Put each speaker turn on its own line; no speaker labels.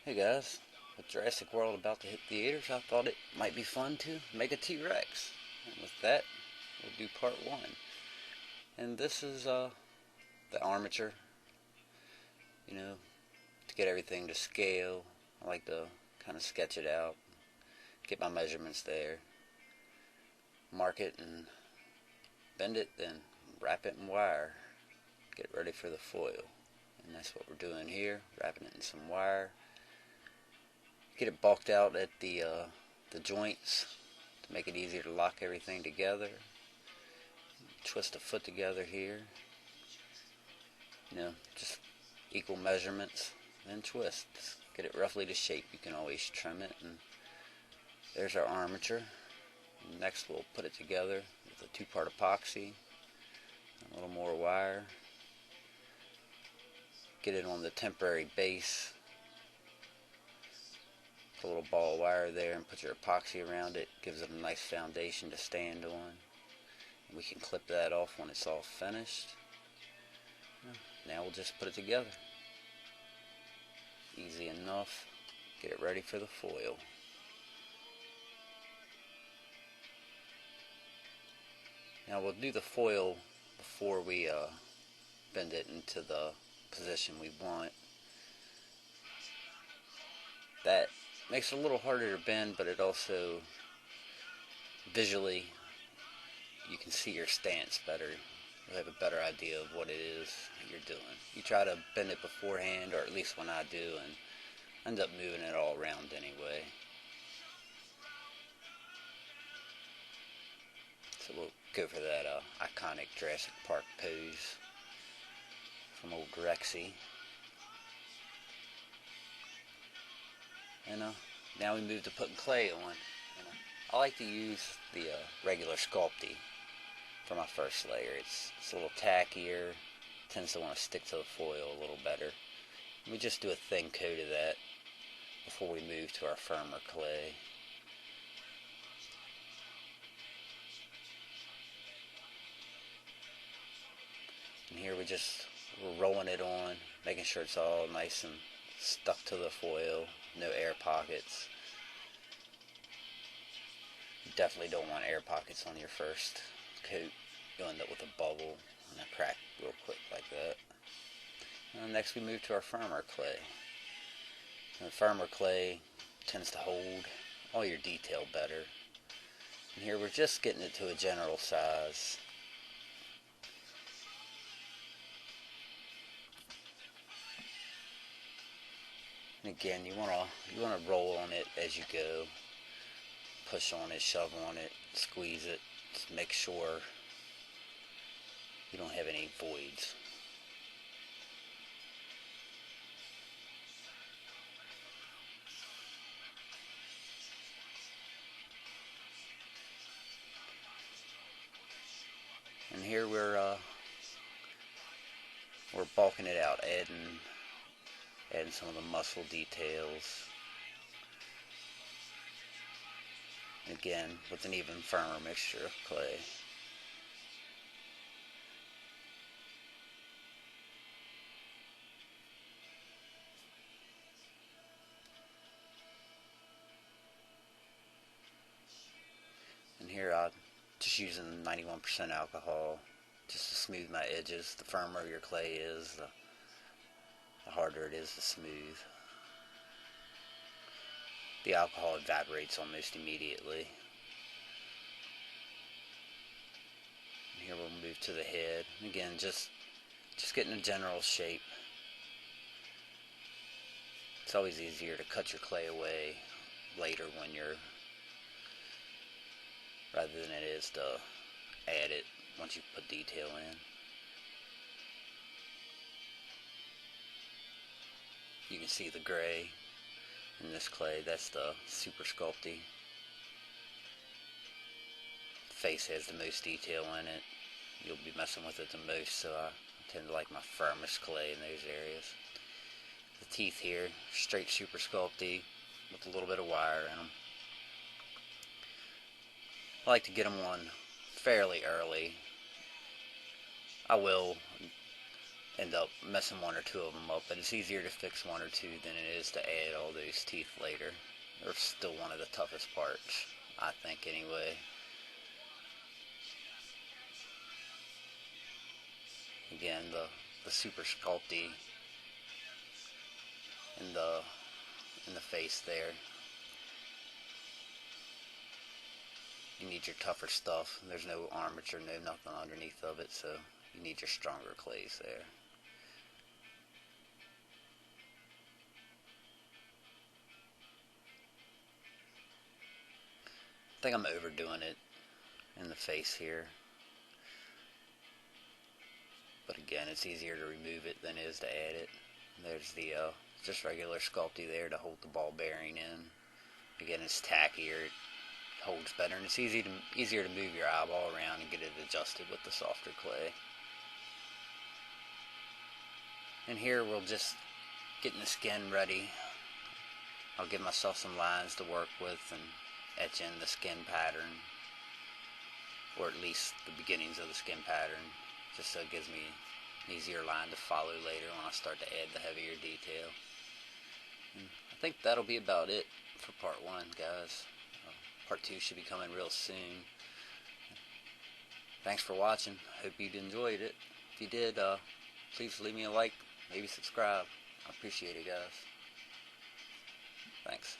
Hey guys, with Jurassic World about to hit theaters, I thought it might be fun to make a T-Rex. And with that, we'll do part one. And this is the armature, to get everything to scale. I like to kind of sketch it out, get my measurements there, mark it and bend it, then wrap it in wire, get ready for the foil. And that's what we're doing here, wrapping it in some wire. Get it bulked out at the joints to make it easier to lock everything together. Twist the foot together here. Just equal measurements. Then twist. Just get it roughly to shape. You can always trim it. And there's our armature. Next we'll put it together with a two-part epoxy. A little more wire. Get it on the temporary base. Put a little ball of wire there and put your epoxy around it. Gives it a nice foundation to stand on. We can clip that off when it's all finished. Now we'll just put it together. Easy enough. Get it ready for the foil. Now we'll do the foil before we bend it into the position we want. That makes it a little harder to bend, but it also visually you can see your stance better. You'll have a better idea of what it is you're doing. You try to bend it beforehand, or at least when I do, and end up moving it all around anyway. So we'll go for that iconic Jurassic Park pose from old Rexy. And now we move to putting clay on. I like to use the regular Sculpey for my first layer. It's a little tackier, tends to want to stick to the foil a little better. And we just do a thin coat of that before we move to our firmer clay. And here we're rolling it on, making sure it's all nice and stuck to the foil, no air pockets. You definitely don't want air pockets on your first coat. You'll end up with a bubble and a crack real quick like that. And next we move to our firmer clay. And firmer clay tends to hold all your detail better. And here we're just getting it to a general size. And again, you want to roll on it as you go. Push on it, shove on it, squeeze it. Just make sure you don't have any voids. And here we're bulking it out, adding some of the muscle details. Again, with an even firmer mixture of clay. And here I'm just using 91% alcohol just to smooth my edges. The firmer your clay is, the harder it is to smooth. The alcohol evaporates almost immediately. And here we'll move to the head. Again, just getting a general shape. It's always easier to cut your clay away later rather than it is to add it once you put detail in. You can see the gray in this clay. That's the Super Sculpey. Face has the most detail in it. You'll be messing with it the most, so I tend to like my firmest clay in those areas. The teeth here, straight Super Sculpey with a little bit of wire in them. I like to get them on fairly early. I will end up messing one or two of them up, but it's easier to fix one or two than it is to add all those teeth later. They're still one of the toughest parts, I think, anyway. Again, the super sculpty in the face there. You need your tougher stuff. There's no armature, no nothing underneath of it, so you need your stronger clays there. I think I'm overdoing it in the face here. But again, it's easier to remove it than it is to add it. There's the just regular sculpty there to hold the ball bearing in. Again, it's tackier, it holds better, and it's easier to move your eyeball around and get it adjusted with the softer clay. And here we'll just getting the skin ready. I'll give myself some lines to work with and etch in the skin pattern, or at least the beginnings of the skin pattern, just so it gives me an easier line to follow later when I start to add the heavier detail. And I think that'll be about it for part 1, guys. Part 2 should be coming real soon. Thanks for watching. Hope you enjoyed it. If you did, please leave me a like, maybe subscribe. I appreciate it, guys. Thanks.